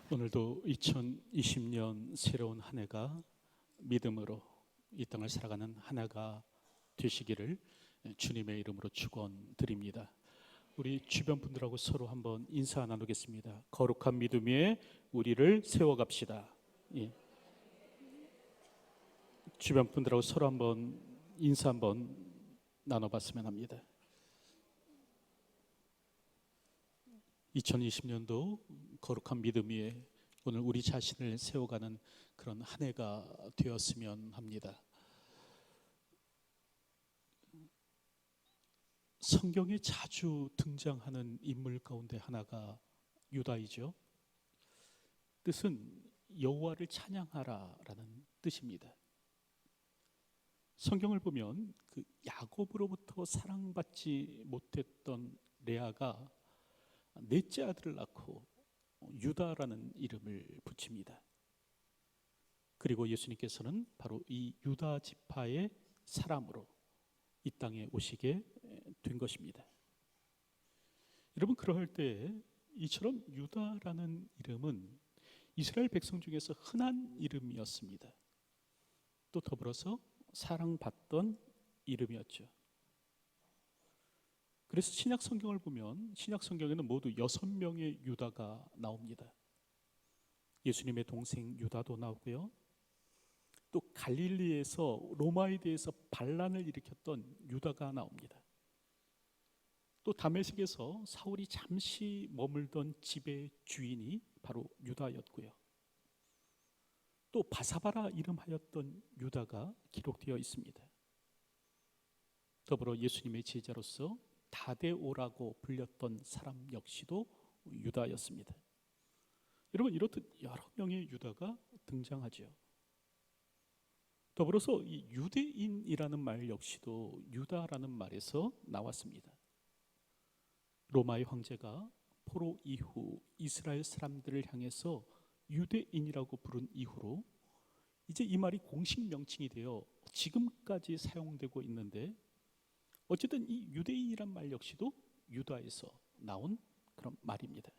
오늘도 2020년 새로운 한 해가 믿음으로 이 땅을 살아가는 한 해가 되시기를 주님의 이름으로 축원드립니다. 우리 주변 분들하고 서로 한번 인사 나누겠습니다. 거룩한 믿음 위에 우리를 세워갑시다. 예. 주변 분들하고 서로 한번 인사 한번 나눠봤으면 합니다. 2020년도 거룩한 믿음 위에 오늘 우리 자신을 세워가는 그런 한 해가 되었으면 합니다. 성경에 자주 등장하는 인물 가운데 하나가 유다이죠. 뜻은 여호와를 찬양하라라는 뜻입니다. 성경을 보면 그 야곱으로부터 사랑받지 못했던 레아가 넷째 아들을 낳고 유다라는 이름을 붙입니다. 그리고 예수님께서는 바로 이 유다 지파의 사람으로 이 땅에 오시게 된 것입니다. 여러분, 그러할 때 이처럼 유다라는 이름은 이스라엘 백성 중에서 흔한 이름이었습니다. 또 더불어서 사랑받던 이름이었죠. 그래서 신약 성경을 보면 신약 성경에는 모두 6명의 유다가 나옵니다. 예수님의 동생 유다도 나오고요. 또 갈릴리에서 로마에 대해서 반란을 일으켰던 유다가 나옵니다. 또 다메섹에서 사울이 잠시 머물던 집의 주인이 바로 유다였고요. 또 바사바라 이름하였던 유다가 기록되어 있습니다. 더불어 예수님의 제자로서 다데오라고 불렸던 사람 역시도 유다였습니다. 여러분, 이렇듯 여러 명의 유다가 등장하죠. 더불어서 이 유대인이라는 말 역시도 유다라는 말에서 나왔습니다. 로마의 황제가 포로 이후 이스라엘 사람들을 향해서 유대인이라고 부른 이후로 이제 이 말이 공식 명칭이 되어 지금까지 사용되고 있는데, 어쨌든 이 유대인이란 말 역시도 유다에서 나온 그런 말입니다.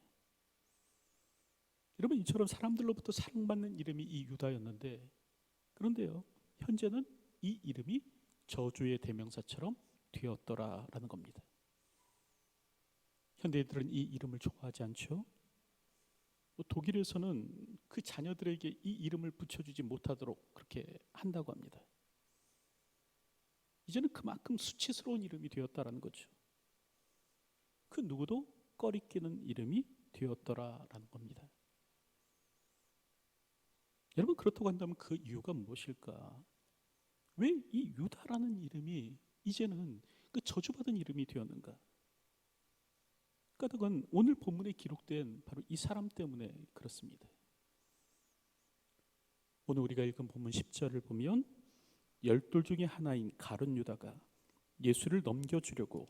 여러분, 이처럼 사람들로부터 사랑받는 이름이 이 유다였는데, 그런데요, 현재는 이 이름이 저주의 대명사처럼 되었더라라는 겁니다. 현대인들은 이 이름을 좋아하지 않죠. 독일에서는 그 자녀들에게 이 이름을 붙여주지 못하도록 그렇게 한다고 합니다. 이제는 그만큼 수치스러운 이름이 되었다라는 거죠. 그 누구도 꺼리끼는 이름이 되었더라라는 겁니다. 여러분, 그렇다고 한다면 그 이유가 무엇일까? 왜 이 유다라는 이름이 이제는 그 저주받은 이름이 되었는가? 그건 오늘 본문에 기록된 바로 이 사람 때문에 그렇습니다. 오늘 우리가 읽은 본문 10절을 보면 열둘 중에 하나인 가룟 유다가 예수를 넘겨주려고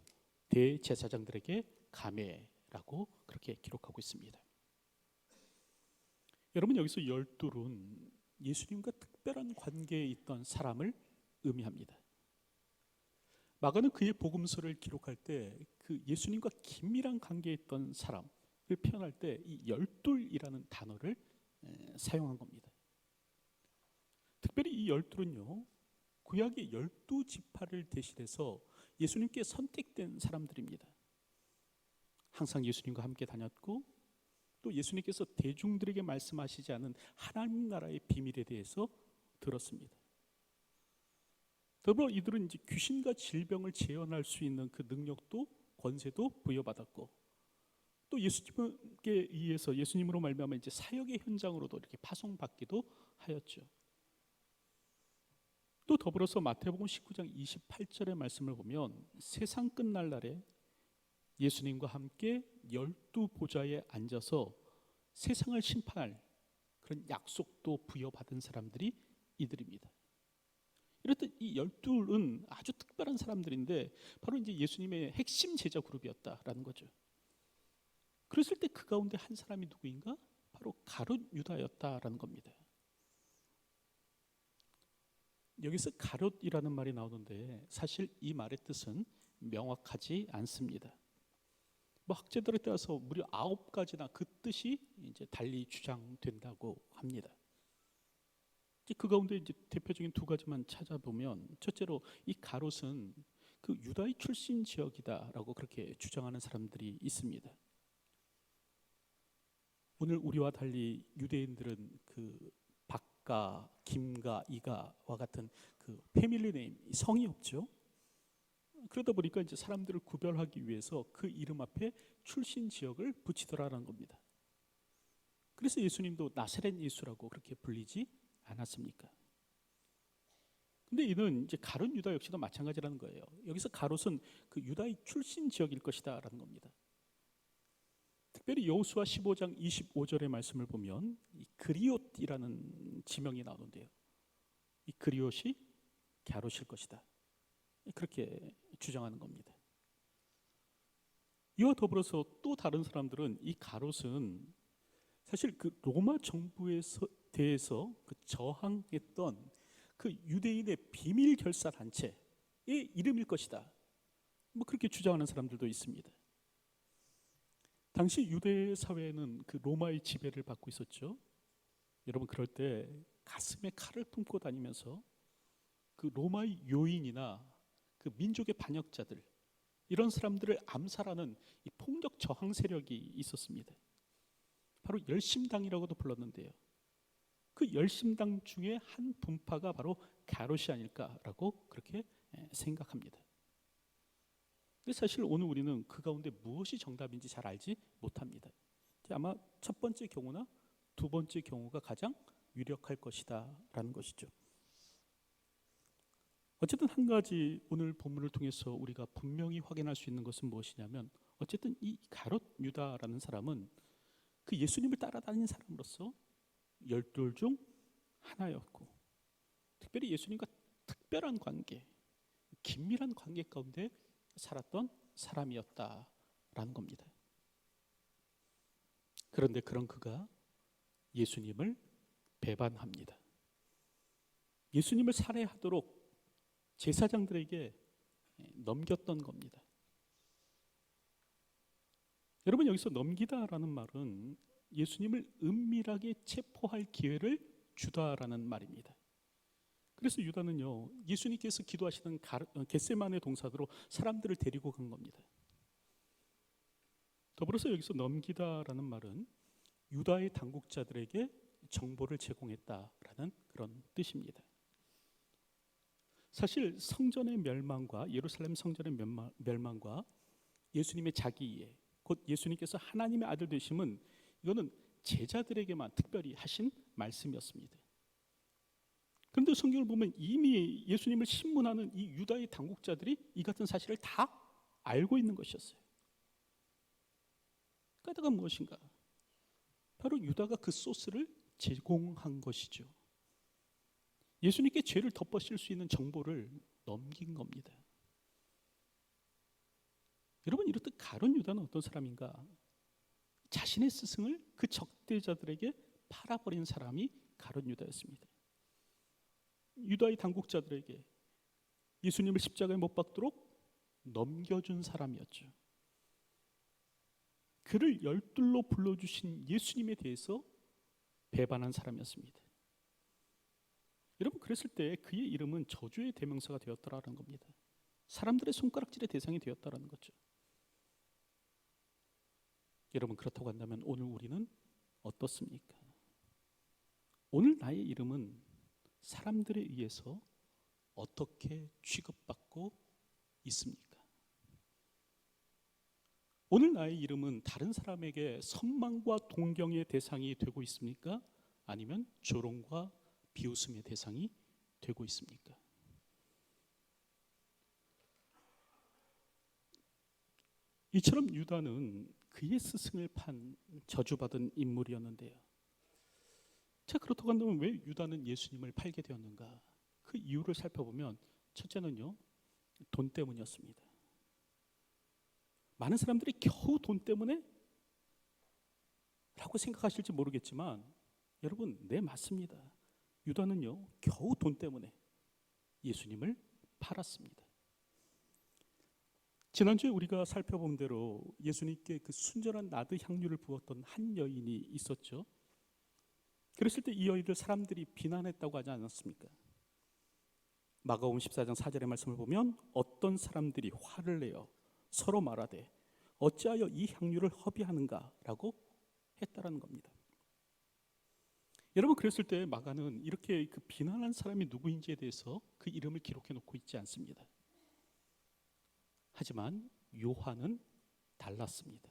대제사장들에게 감해라고 그렇게 기록하고 있습니다. 여러분, 여기서 열둘은 예수님과 특별한 관계에 있던 사람을 의미합니다. 마가는 그의 복음서를 기록할 때 그 예수님과 긴밀한 관계에 있던 사람을 표현할 때 이 열둘이라는 단어를 사용한 겁니다. 특별히 이 열둘은요, 구약의 12지파를 대신해서 예수님께 선택된 사람들입니다. 항상 예수님과 함께 다녔고, 또 예수님께서 대중들에게 말씀하시지 않은 하나님 나라의 비밀에 대해서 들었습니다. 더불어 이들은 이제 귀신과 질병을 재현할 수 있는 그 능력도 권세도 부여받았고, 또 예수님께 의해서 예수님으로 말미암아 이제 사역의 현장으로도 이렇게 파송받기도 하였죠. 또 더불어서 마태복음 19장 28절의 말씀을 보면 세상 끝날 날에 예수님과 함께 12보좌에 앉아서 세상을 심판할 그런 약속도 부여받은 사람들이 이들입니다. 이렇듯 이 열둘은 아주 특별한 사람들인데 바로 이제 예수님의 핵심 제자 그룹이었다라는 거죠. 그랬을 때 그 가운데 한 사람이 누구인가? 바로 가룟 유다였다라는 겁니다. 여기서 가룟이라는 말이 나오는데 사실 이 말의 뜻은 명확하지 않습니다. 뭐 학자들에 따라서 무려 9가지나 그 뜻이 이제 달리 주장된다고 합니다. 그 가운데 이제 대표적인 2가지만 찾아보면, 첫째로 이 가롯은 그 유다의 출신 지역이다라고 그렇게 주장하는 사람들이 있습니다. 오늘 우리와 달리 유대인들은 그 박가, 김가, 이가와 같은 그 패밀리 네임, 성이 없죠. 그러다 보니까 이제 사람들을 구별하기 위해서 그 이름 앞에 출신 지역을 붙이더라라는 겁니다. 그래서 예수님도 나사렛 예수라고 그렇게 불리지 않았습니까? 근데 이는 이제 가룟 유다 역시도 마찬가지라는 거예요. 여기서 가롯은 그 유다의 출신 지역일 것이다라는 겁니다. 특별히 여호수아 15장 25절의 말씀을 보면 이 그리옷이라는 지명이 나오는데요. 이 그리옷이 갸롯일 것이다, 그렇게 주장하는 겁니다. 이와 더불어서 또 다른 사람들은 이 가롯은 사실 그 로마 정부에 대해서 그 저항했던 그 유대인의 비밀 결사 단체의 이름일 것이다, 뭐 그렇게 주장하는 사람들도 있습니다. 당시 유대 사회는 그 로마의 지배를 받고 있었죠. 여러분, 그럴 때 가슴에 칼을 품고 다니면서 그 로마의 요인이나 그 민족의 반역자들, 이런 사람들을 암살하는 이 폭력 저항 세력이 있었습니다. 바로 열심당이라고도 불렀는데요. 그 열심당 중에 한 분파가 바로 갸롯이 아닐까라고 그렇게 생각합니다. 근데 사실 오늘 우리는 그 가운데 무엇이 정답인지 잘 알지 못합니다. 아마 첫 번째 경우나 2번째 경우가 가장 유력할 것이다라는 것이죠. 어쨌든 한 가지 오늘 본문을 통해서 우리가 분명히 확인할 수 있는 것은 무엇이냐면, 어쨌든 이 가롯 유다라는 사람은 그 예수님을 따라다니는 사람으로서 12 중 하나였고, 특별히 예수님과 특별한 관계, 긴밀한 관계 가운데 살았던 사람이었다라는 겁니다. 그런데 그런 그가 예수님을 배반합니다. 예수님을 살해하도록 제사장들에게 넘겼던 겁니다. 여러분, 여기서 넘기다라는 말은 예수님을 은밀하게 체포할 기회를 주다라는 말입니다. 그래서 유다는요, 예수님께서 기도하시는 겟세마네 동산으로 사람들을 데리고 간 겁니다. 더불어서 여기서 넘기다라는 말은 유다의 당국자들에게 정보를 제공했다라는 그런 뜻입니다. 사실 성전의 멸망과 예루살렘 성전의 멸망과 예수님의 자기이해, 곧 예수님께서 하나님의 아들 되심은 이거는 제자들에게만 특별히 하신 말씀이었습니다. 그런데 성경을 보면 이미 예수님을 신문하는 이 유다의 당국자들이 이 같은 사실을 다 알고 있는 것이었어요. 까다가 무엇인가? 바로 유다가 그 소스를 제공한 것이죠. 예수님께 죄를 덮어씌울 수 있는 정보를 넘긴 겁니다. 여러분, 이렇듯 가룟 유다는 어떤 사람인가? 자신의 스승을 그 적대자들에게 팔아버린 사람이 가룟 유다였습니다. 유다의 당국자들에게 예수님을 십자가에 못 박도록 넘겨준 사람이었죠. 그를 12로 불러주신 예수님에 대해서 배반한 사람이었습니다. 여러분, 그랬을 때 그의 이름은 저주의 대명사가 되었더라는 겁니다. 사람들의 손가락질의 대상이 되었다라는 거죠. 여러분, 그렇다고 한다면 오늘 우리는 어떻습니까? 오늘 나의 이름은 사람들에 의해서 어떻게 취급받고 있습니까? 오늘 나의 이름은 다른 사람에게 선망과 동경의 대상이 되고 있습니까? 아니면 조롱과 비웃음의 대상이 되고 있습니까? 이처럼 유다는 그의 스승을 판 저주받은 인물이었는데요. 자, 그렇다고 한다면 왜 유다는 예수님을 팔게 되었는가? 그 이유를 살펴보면 첫째는요, 돈 때문이었습니다. 많은 사람들이 겨우 돈 때문에 라고 생각하실지 모르겠지만 여러분, 네, 맞습니다. 유다는요, 겨우 돈 때문에 예수님을 팔았습니다. 지난주에 우리가 살펴본 대로 예수님께 그 순전한 나드 향유를 부었던 한 여인이 있었죠. 그랬을 때 이 여인을 사람들이 비난했다고 하지 않았습니까? 마가복음 14장 4절의 말씀을 보면 어떤 사람들이 화를 내어 서로 말하되 어찌하여 이 향유를 허비하는가 라고 했다라는 겁니다. 여러분, 그랬을 때 마가는 이렇게 그 비난한 사람이 누구인지에 대해서 그 이름을 기록해 놓고 있지 않습니다. 하지만 요한은 달랐습니다.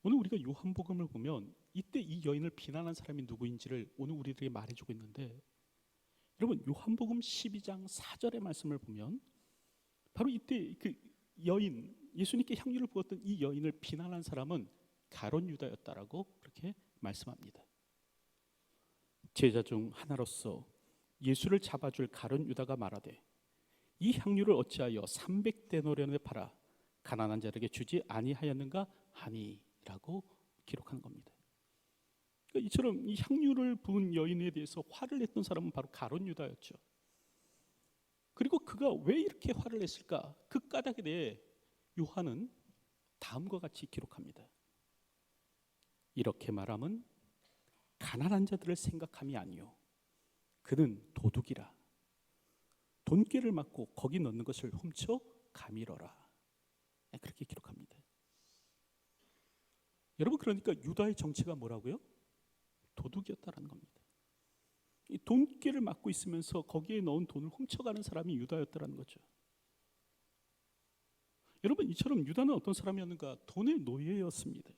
오늘 우리가 요한복음을 보면 이때 이 여인을 비난한 사람이 누구인지를 오늘 우리들에게 말해주고 있는데, 여러분, 요한복음 12장 4절의 말씀을 보면 바로 이때 그 여인, 예수님께 향유를 부었던 이 여인을 비난한 사람은 가룟 유다였다라고 그렇게 말씀합니다. 제자 중 하나로서 예수를 잡아줄 가룟 유다가 말하되 이 향유를 어찌하여 300데나리온에 팔아 가난한 자에게 주지 아니하였는가 하니라고 기록한 겁니다. 그러니까 이처럼 이 향유를 부은 여인에 대해서 화를 냈던 사람은 바로 가룟 유다였죠. 그리고 그가 왜 이렇게 화를 냈을까? 그 까닭에 대해 요한은 다음과 같이 기록합니다. 이렇게 말함은 가난한 자들을 생각함이 아니요 그는 도둑이라 돈꾀를 맞고 거기 넣는 것을 훔쳐 가밀어라. 그렇게 기록합니다. 여러분, 그러니까 유다의 정체가 뭐라고요? 도둑이었다라는 겁니다. 이 돈꾀를 맞고 있으면서 거기에 넣은 돈을 훔쳐가는 사람이 유다였다라는 거죠. 여러분, 이처럼 유다는 어떤 사람이었는가? 돈의 노예였습니다.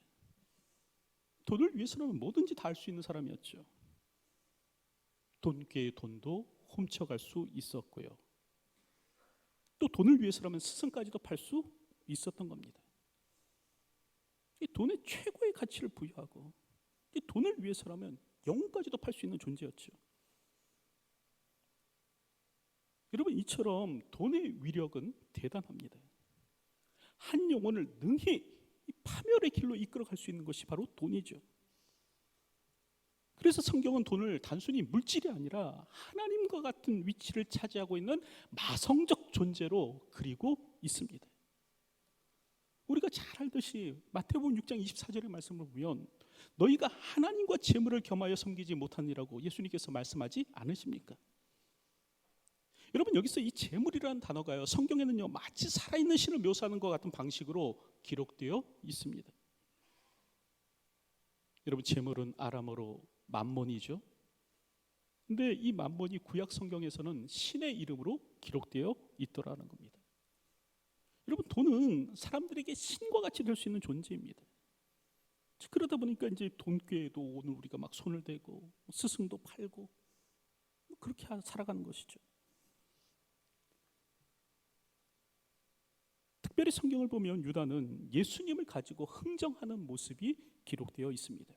돈을 위해서는 뭐든지 다 할 수 있는 사람이었죠. 돈꾀의 돈도 훔쳐갈 수 있었고요. 또 돈을 위해서라면 스승까지도 팔 수 있었던 겁니다. 이 돈의 최고의 가치를 부여하고 이 돈을 위해서라면 영혼까지도 팔 수 있는 존재였죠. 여러분, 이처럼 돈의 위력은 대단합니다. 한 영혼을 능히 파멸의 길로 이끌어갈 수 있는 것이 바로 돈이죠. 그래서 성경은 돈을 단순히 물질이 아니라 하나님과 같은 위치를 차지하고 있는 마성적 존재로 그리고 있습니다. 우리가 잘 알듯이 마태복음 6장 24절의 말씀을 보면 너희가 하나님과 재물을 겸하여 섬기지 못하니라고 예수님께서 말씀하지 않으십니까? 여러분, 여기서 이 재물이라는 단어가요, 성경에는요 마치 살아있는 신을 묘사하는 것 같은 방식으로 기록되어 있습니다. 여러분, 재물은 아람어로 만몬이죠. 근데 이 만몬이 구약 성경에서는 신의 이름으로 기록되어 있더라는 겁니다. 여러분, 돈은 사람들에게 신과 같이 될 수 있는 존재입니다. 그러다 보니까 이제 돈꾀에도 오늘 우리가 막 손을 대고 스승도 팔고 그렇게 살아가는 것이죠. 특별히 성경을 보면 유다는 예수님을 가지고 흥정하는 모습이 기록되어 있습니다.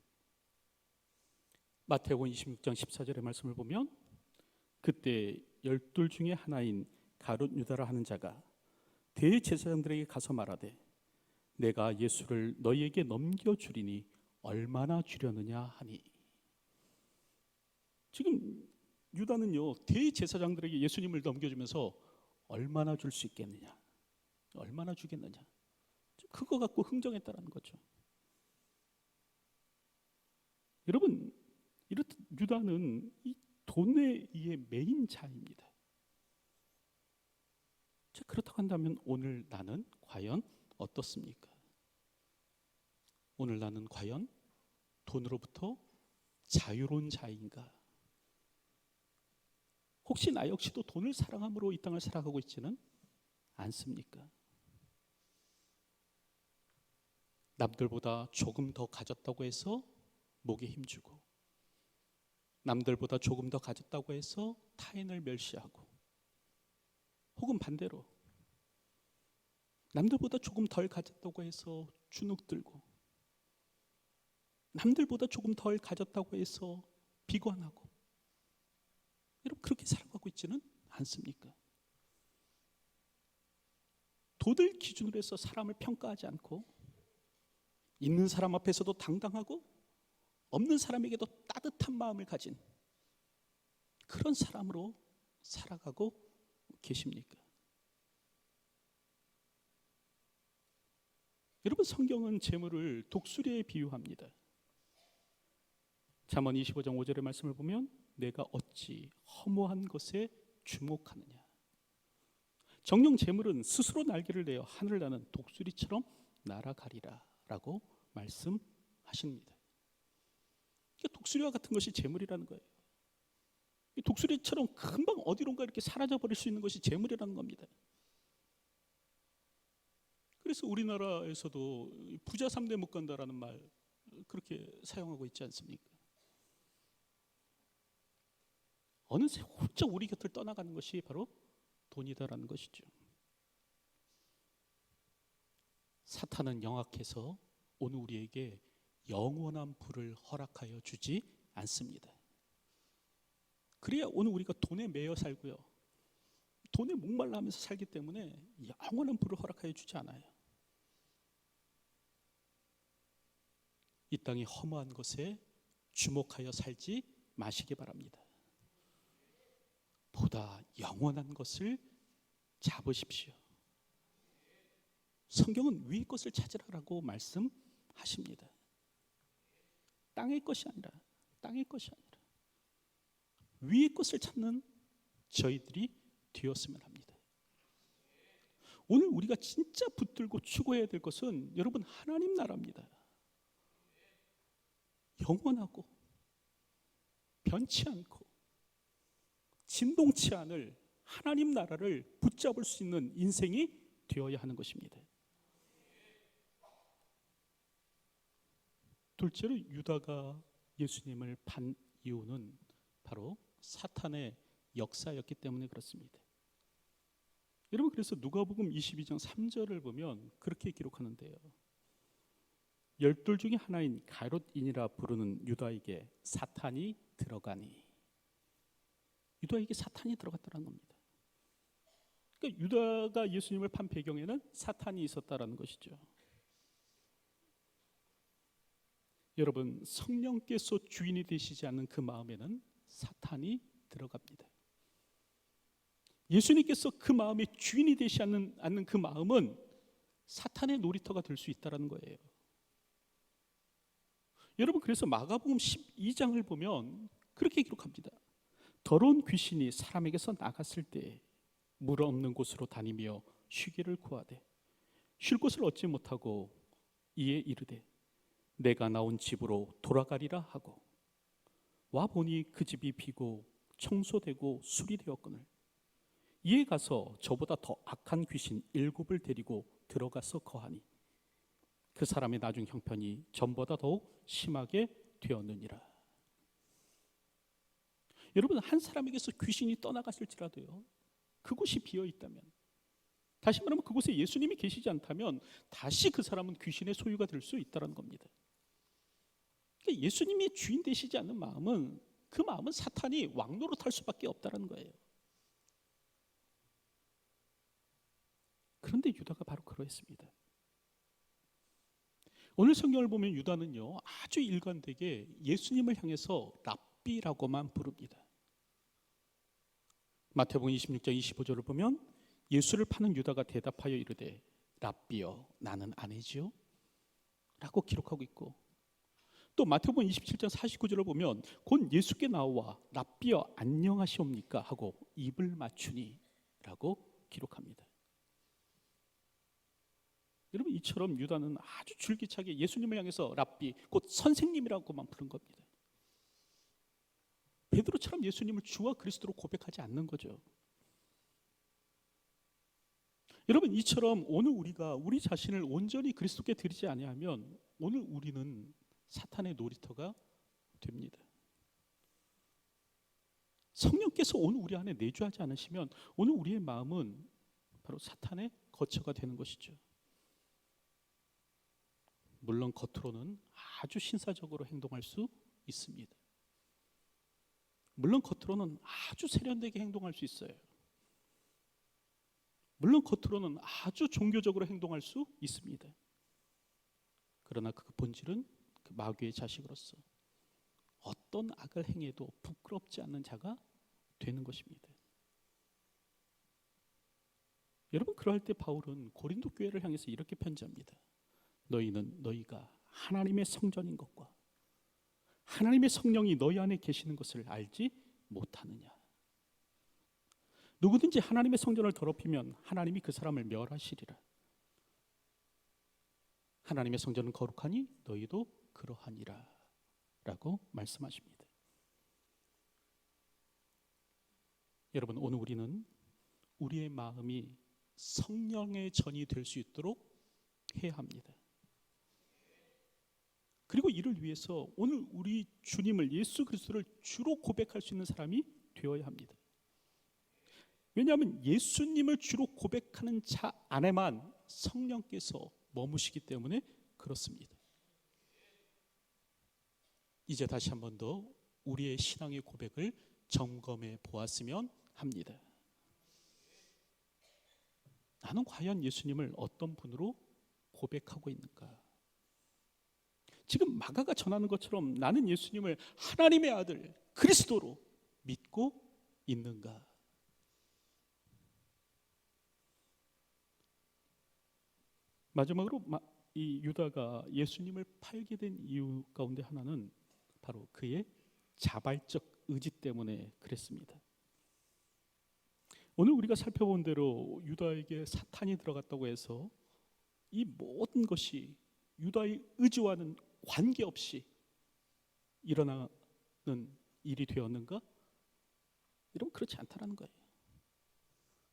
마태복음 26장 14절의 말씀을 보면 그때 12 중에 하나인 가룟 유다라 하는 자가 대제사장들에게 가서 말하되 내가 예수를 너희에게 넘겨주리니 얼마나 주려느냐 하니. 지금 유다는요 대제사장들에게 예수님을 넘겨주면서 얼마나 줄 수 있겠느냐, 얼마나 주겠느냐, 그거 갖고 흥정했다라는 거죠. 여러분, 이렇듯 유다는 이 돈에 의해 매인 자입니다. 그렇다고 한다면 오늘 나는 과연 어떻습니까? 오늘 나는 과연 돈으로부터 자유로운 자인가? 혹시 나 역시도 돈을 사랑함으로 이 땅을 살아가고 있지는 않습니까? 남들보다 조금 더 가졌다고 해서 목에 힘주고, 남들보다 조금 더 가졌다고 해서 타인을 멸시하고, 혹은 반대로 남들보다 조금 덜 가졌다고 해서 주눅들고, 남들보다 조금 덜 가졌다고 해서 비관하고, 여러분 그렇게 살아가고 있지는 않습니까? 돈을 기준으로 해서 사람을 평가하지 않고 있는 사람 앞에서도 당당하고 없는 사람에게도 따뜻한 마음을 가진 그런 사람으로 살아가고 계십니까? 여러분, 성경은 재물을 독수리에 비유합니다. 잠언 25장 5절의 말씀을 보면 내가 어찌 허무한 것에 주목하느냐. 정녕 재물은 스스로 날개를 내어 하늘을 나는 독수리처럼 날아가리라 라고 말씀하십니다. 독수리와 같은 것이 재물이라는 거예요. 독수리처럼 금방 어디론가 이렇게 사라져 버릴 수 있는 것이 재물이라는 겁니다. 그래서 우리나라에서도 부자 3대 못 간다라는 말 그렇게 사용하고 있지 않습니까? 어느새 훌쩍 우리 곁을 떠나가는 것이 바로 돈이다라는 것이죠. 사탄은 영악해서 오늘 우리에게 영원한 부를 허락하여 주지 않습니다. 그래야 오늘 우리가 돈에 매여 살고요, 돈에 목말라 하면서 살기 때문에 영원한 부를 허락하여 주지 않아요. 이 땅이 허무한 것에 주목하여 살지 마시기 바랍니다. 보다 영원한 것을 잡으십시오. 성경은 위의 것을 찾으라고 말씀하십니다. 땅의 것이 아니라 위의 것을 찾는 저희들이 되었으면 합니다. 오늘 우리가 진짜 붙들고 추구해야 될 것은 여러분, 하나님 나라입니다. 영원하고 변치 않고 진동치 않을 하나님 나라를 붙잡을 수 있는 인생이 되어야 하는 것입니다. 둘째로, 유다가 예수님을 판 이유는 바로 사탄의 역사였기 때문에 그렇습니다. 여러분, 그래서 누가복음 22장 3절을 보면 그렇게 기록하는데요, 열둘 중에 하나인 가롯인이라 부르는 유다에게 사탄이 들어가니. 유다에게 사탄이 들어갔다는 겁니다. 그러니까 유다가 예수님을 판 배경에는 사탄이 있었다라는 것이죠. 여러분, 성령께서 주인이 되시지 않는 그 마음에는 사탄이 들어갑니다. 예수님께서 그 마음의 주인이 되시지 않는 그 마음은 사탄의 놀이터가 될 수 있다는 거예요. 여러분, 그래서 마가복음 12장을 보면 그렇게 기록합니다. 더러운 귀신이 사람에게서 나갔을 때 물 없는 곳으로 다니며 쉬기를 구하되 쉴 곳을 얻지 못하고 이에 이르되 내가 나온 집으로 돌아가리라 하고 와 보니 그 집이 비고 청소되고 수리되었거늘 이에 가서 저보다 더 악한 귀신 7을 데리고 들어가서 거하니 그 사람의 나중 형편이 전보다 더욱 심하게 되었느니라. 여러분, 한 사람에게서 귀신이 떠나갔을지라도요, 그곳이 비어 있다면, 다시 말하면 그곳에 예수님이 계시지 않다면 다시 그 사람은 귀신의 소유가 될 수 있다는 겁니다. 그러니까 예수님이 주인 되시지 않는 마음은, 그 마음은 사탄이 왕노릇할 수밖에 없다는 거예요. 그런데 유다가 바로 그러했습니다. 오늘 성경을 보면 유다는요, 아주 일관되게 예수님을 향해서 랍비라고만 부릅니다. 마태복음 26장 25절을 보면 예수를 파는 유다가 대답하여 이르되 랍비여 나는 아니지요 라고 기록하고 있고, 또 마태복음 27장 49절을 보면 곧 예수께 나와 랍비여 안녕하시옵니까 하고 입을 맞추니 라고 기록합니다. 여러분, 이처럼 유다는 아주 줄기차게 예수님을 향해서 랍비, 곧 선생님이라고만 부른 겁니다. 베드로처럼 예수님을 주와 그리스도로 고백하지 않는 거죠. 여러분, 이처럼 오늘 우리가 우리 자신을 온전히 그리스도께 드리지 아니하면 오늘 우리는 사탄의 놀이터가 됩니다. 성령께서 오늘 우리 안에 내주하지 않으시면 오늘 우리의 마음은 바로 사탄의 거처가 되는 것이죠. 물론 겉으로는 아주 신사적으로 행동할 수 있습니다. 물론 겉으로는 아주 세련되게 행동할 수 있어요. 물론 겉으로는 아주 종교적으로 행동할 수 있습니다. 그러나 그 본질은 그 마귀의 자식으로서 어떤 악을 행해도 부끄럽지 않는 자가 되는 것입니다. 여러분, 그럴 때 바울은 고린도 교회를 향해서 이렇게 편지합니다. 너희가 하나님의 성전인 것과 하나님의 성령이 너희 안에 계시는 것을 알지 못하느냐. 누구든지 하나님의 성전을 더럽히면 하나님이 그 사람을 멸하시리라. 하나님의 성전은 거룩하니 너희도 그러하니라 라고 말씀하십니다. 여러분, 오늘 우리는 우리의 마음이 성령의 전이 될 수 있도록 해야 합니다. 그리고 이를 위해서 오늘 우리 주님을, 예수 그리스도를 주로 고백할 수 있는 사람이 되어야 합니다. 왜냐하면 예수님을 주로 고백하는 자 안에만 성령께서 머무시기 때문에 그렇습니다. 이제 다시 한 번 더 우리의 신앙의 고백을 점검해 보았으면 합니다. 나는 과연 예수님을 어떤 분으로 고백하고 있는가? 지금 마가가 전하는 것처럼 나는 예수님을 하나님의 아들 그리스도로 믿고 있는가? 마지막으로 이 유다가 예수님을 팔게 된 이유 가운데 하나는 바로 그의 자발적 의지 때문에 그랬습니다. 오늘 우리가 살펴본 대로 유다에게 사탄이 들어갔다고 해서 이 모든 것이 유다의 의지와는 관계없이 일어나는 일이 되었는가? 여러분, 그렇지 않다라는 거예요.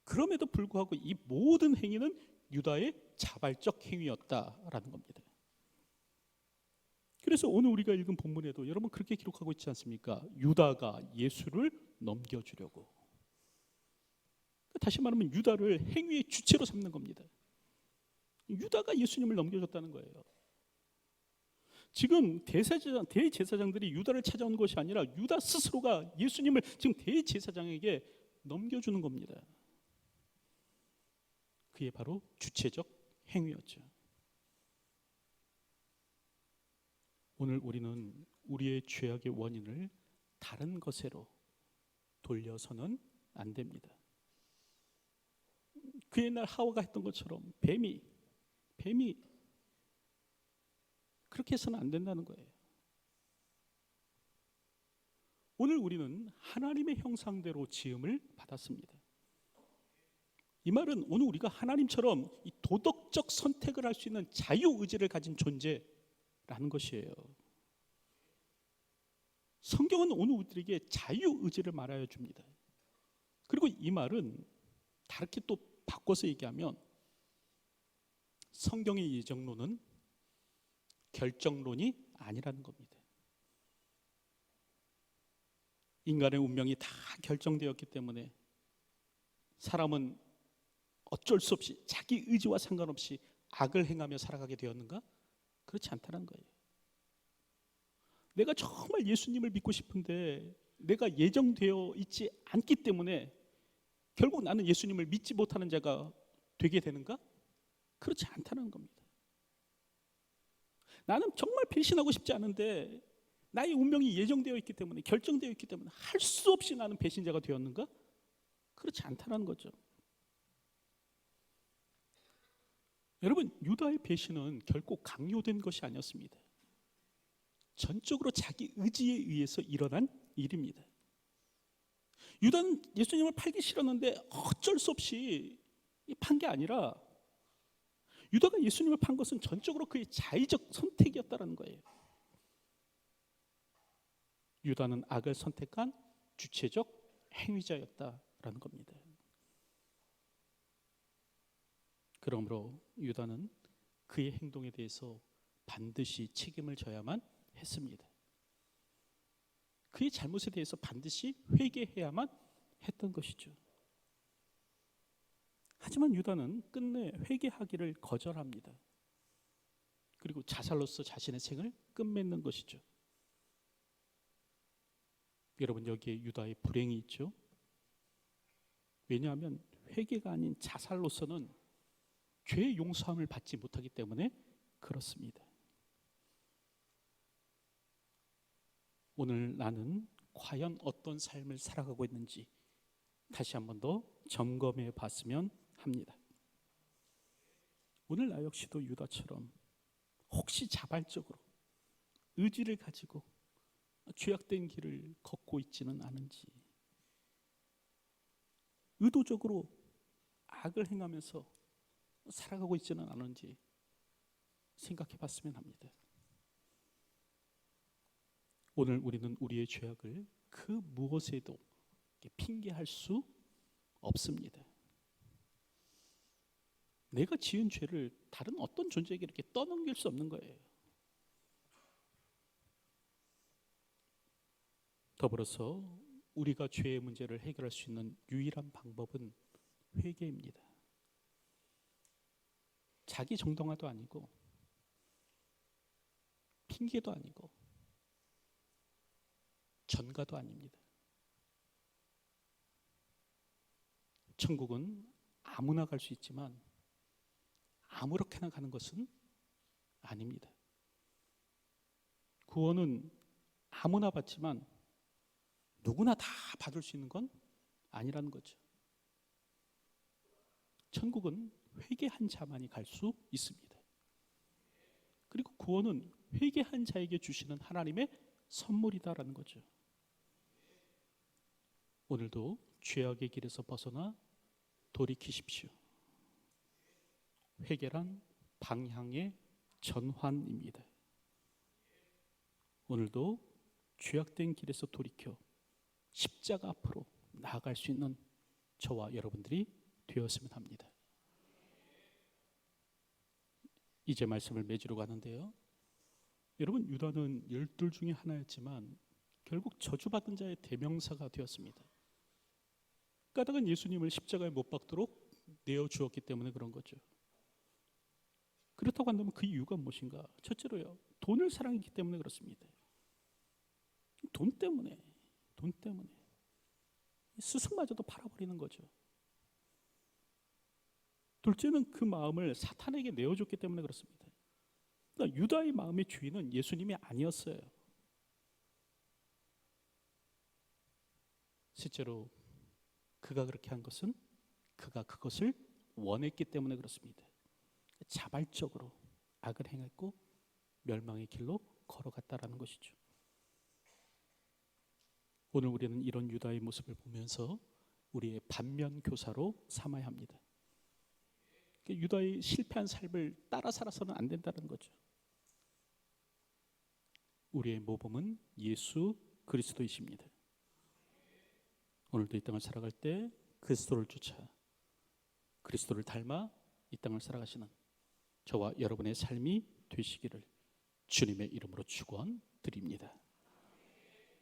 그럼에도 불구하고 이 모든 행위는 유다의 자발적 행위였다라는 겁니다. 그래서 오늘 우리가 읽은 본문에도 여러분 그렇게 기록하고 있지 않습니까? 유다가 예수를 넘겨주려고. 다시 말하면 유다를 행위의 주체로 삼는 겁니다. 유다가 예수님을 넘겨줬다는 거예요. 지금 대제사장들이 유다를 찾아온 것이 아니라 유다 스스로가 예수님을 지금 대제사장에게 넘겨주는 겁니다. 그게 바로 주체적 행위였죠. 오늘 우리는 우리의 죄악의 원인을 다른 것으로 돌려서는 안 됩니다. 그 옛날 하와가 했던 것처럼 뱀이 그렇게 해서는 안 된다는 거예요. 오늘 우리는 하나님의 형상대로 지음을 받았습니다. 이 말은 오늘 우리가 하나님처럼 이 도덕적 선택을 할 수 있는 자유의지를 가진 존재라는 것이에요. 성경은 오늘 우리에게 자유의지를 말하여 줍니다. 그리고 이 말은 다르게 또 바꿔서 얘기하면 성경의 예정론은 결정론이 아니라는 겁니다. 인간의 운명이 다 결정되었기 때문에 사람은 어쩔 수 없이 자기 의지와 상관없이 악을 행하며 살아가게 되었는가? 그렇지 않다는 거예요. 내가 정말 예수님을 믿고 싶은데 내가 예정되어 있지 않기 때문에 결국 나는 예수님을 믿지 못하는 자가 되게 되는가? 그렇지 않다는 겁니다. 나는 정말 배신하고 싶지 않은데 나의 운명이 예정되어 있기 때문에, 결정되어 있기 때문에 할 수 없이 나는 배신자가 되었는가? 그렇지 않다는 거죠. 여러분, 유다의 배신은 결코 강요된 것이 아니었습니다. 전적으로 자기 의지에 의해서 일어난 일입니다. 유다는 예수님을 팔기 싫었는데 어쩔 수 없이 판 게 아니라 유다가 예수님을 판 것은 전적으로 그의 자의적 선택이었다는 거예요. 유다는 악을 선택한 주체적 행위자였다라는 겁니다. 그러므로 유다는 그의 행동에 대해서 반드시 책임을 져야만 했습니다. 그의 잘못에 대해서 반드시 회개해야만 했던 것이죠. 하지만 유다는 끝내 회개하기를 거절합니다. 그리고 자살로서 자신의 생을 끝맺는 것이죠. 여러분, 여기에 유다의 불행이 있죠. 왜냐하면 회개가 아닌 자살로서는 죄의 용서함을 받지 못하기 때문에 그렇습니다. 오늘 나는 과연 어떤 삶을 살아가고 있는지 다시 한 번 더 점검해 봤으면 합니다. 오늘 나 역시도 유다처럼 혹시 자발적으로 의지를 가지고 죄악된 길을 걷고 있지는 않은지, 의도적으로 악을 행하면서 살아가고 있지는 않은지 생각해 봤으면 합니다. 오늘 우리는 우리의 죄악을 그 무엇에도 핑계할 수 없습니다. 내가 지은 죄를 다른 어떤 존재에게 이렇게 떠넘길 수 없는 거예요. 더불어서 우리가 죄의 문제를 해결할 수 있는 유일한 방법은 회개입니다. 자기 정당화도 아니고 핑계도 아니고 전가도 아닙니다. 천국은 아무나 갈 수 있지만 아무렇게나 가는 것은 아닙니다. 구원은 아무나 받지만 누구나 다 받을 수 있는 건 아니라는 거죠. 천국은 회개한 자만이 갈 수 있습니다. 그리고 구원은 회개한 자에게 주시는 하나님의 선물이다라는 거죠. 오늘도 죄악의 길에서 벗어나 돌이키십시오. 회개란 방향의 전환입니다. 오늘도 죄악된 길에서 돌이켜 십자가 앞으로 나아갈 수 있는 저와 여러분들이 되었으면 합니다. 이제 말씀을 맺으러 가는데요. 여러분, 유다는 12 중에 하나였지만 결국 저주받은 자의 대명사가 되었습니다. 까닭은 예수님을 십자가에 못 박도록 내어주었기 때문에 그런 거죠. 그렇다고 한다면 그 이유가 무엇인가? 첫째로요, 돈을 사랑했기 때문에 그렇습니다. 돈 때문에 스승마저도 팔아버리는 거죠. 둘째는 그 마음을 사탄에게 내어줬기 때문에 그렇습니다. 그러니까 유다의 마음의 주인은 예수님이 아니었어요. 실제로 그가 그렇게 한 것은 그가 그것을 원했기 때문에 그렇습니다. 자발적으로 악을 행했고 멸망의 길로 걸어갔다라는 것이죠. 오늘 우리는 이런 유다의 모습을 보면서 우리의 반면 교사로 삼아야 합니다. 유다의 실패한 삶을 따라 살아서는 안 된다는 거죠. 우리의 모범은 예수 그리스도이십니다. 오늘도 이 땅을 살아갈 때 그리스도를 쫓아 그리스도를 닮아 이 땅을 살아가시는 저와 여러분의 삶이 되시기를 주님의 이름으로 축원드립니다.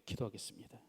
기도하겠습니다.